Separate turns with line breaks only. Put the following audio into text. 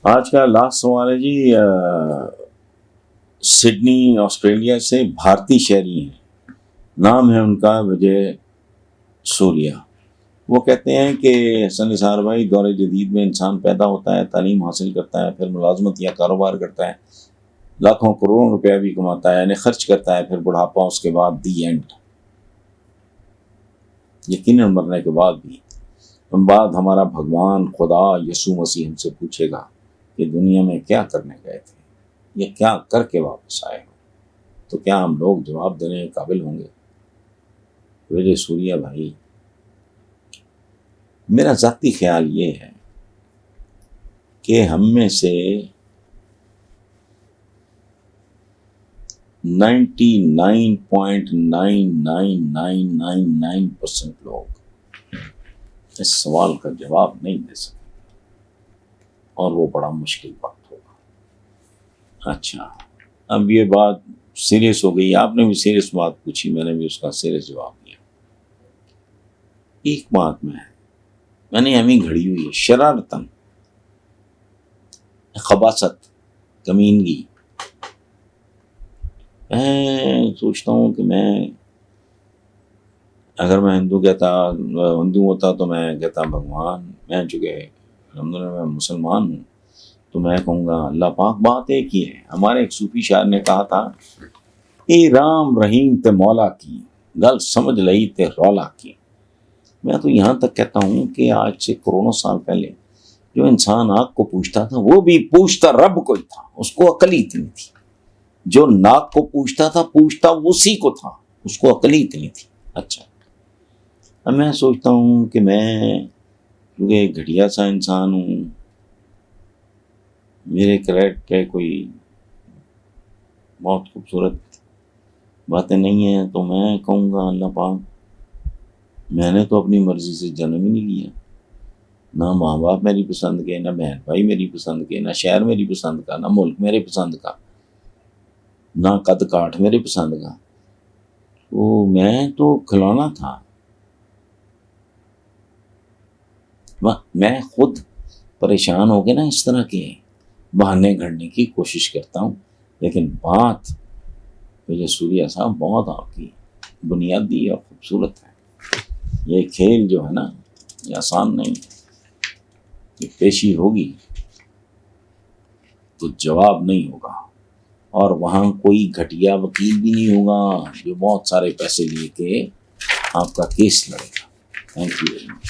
آج کا لاسٹ سوال ہے جی، سڈنی آسٹریلیا سے بھارتی شہری ہیں، نام ہے ان کا وجے سوریا۔ وہ کہتے ہیں کہ حسن نثار بھائی، دور جدید میں انسان پیدا ہوتا ہے، تعلیم حاصل کرتا ہے، پھر ملازمت یا کاروبار کرتا ہے، لاکھوں کروڑوں روپیہ بھی کماتا ہے، یعنی خرچ کرتا ہے، پھر بڑھاپا، اس کے بعد دی اینڈ، یقیناً مرنے کے بعد بھی بعد ہمارا بھگوان خدا یسوع مسیح ہم سے پوچھے گا کہ دنیا میں کیا کرنے گئے تھے، یہ کیا کر کے واپس آئے ہو، تو کیا ہم لوگ جواب دینے کے قابل ہوں گے؟ وجے سوریا بھائی، میرا ذاتی خیال یہ ہے کہ ہم میں سے 99.99999% لوگ اس سوال کا جواب نہیں دے سکتے، اور وہ بڑا مشکل وقت ہوگا۔ اچھا، اب یہ بات سیریس ہو گئی، آپ نے بھی سیریس بات پوچھی، میں نے بھی اس کا سیریس جواب دیا۔ ایک بات میں نے ہمیں گھڑی ہوئی ہے، شرارتن، خباثت، کمینگی۔ میں سوچتا ہوں کہ اگر میں ہندو ہوتا تو میں کہتا بھگوان، میں چونکہ الحمدللہ میں مسلمان ہوں تو میں کہوں گا اللہ پاک بات ایک ہی ہے۔ ہمارے ایک صوفی شاعر نے کہا تھا، اے رام رحیم تے مولا کی، گل سمجھ لئی تے رولا کی۔ میں تو یہاں تک کہتا ہوں کہ آج سے کروڑوں سال پہلے جو انسان آگ کو پوچھتا تھا وہ بھی پوچھتا رب کو ہی تھا، اس کو عقل ہی اتنی تھی۔ جو ناک کو پوچھتا تھا پوچھتا اسی کو تھا، اس کو عقل ہی اتنی تھی۔ اچھا، اب میں سوچتا ہوں کہ میں کیونکہ گھٹیا سا انسان ہوں، میرے کریکٹ پہ کوئی بہت خوبصورت باتیں نہیں ہیں، تو میں کہوں گا اللہ پاک، میں نے تو اپنی مرضی سے جنم ہی نہیں لیا، نہ ماں باپ میری پسند کے، نہ بہن بھائی میری پسند کے، نہ شہر میری پسند کا، نہ ملک میرے پسند کا، نہ قد کاٹ میرے پسند کا، تو میں تو کھلونا تھا۔ میں خود پریشان ہو کے نا اس طرح کے بہانے گھڑنے کی کوشش کرتا ہوں، لیکن بات وجے سوریا صاحب بہت آپ کی بنیادی اور خوبصورت ہے۔ یہ کھیل جو ہے نا یہ آسان نہیں ہے، یہ پیشی ہوگی تو جواب نہیں ہوگا، اور وہاں کوئی گھٹیا وکیل بھی نہیں ہوگا جو بہت سارے پیسے لے کے آپ کا کیس لڑے گا۔ Thank you very much.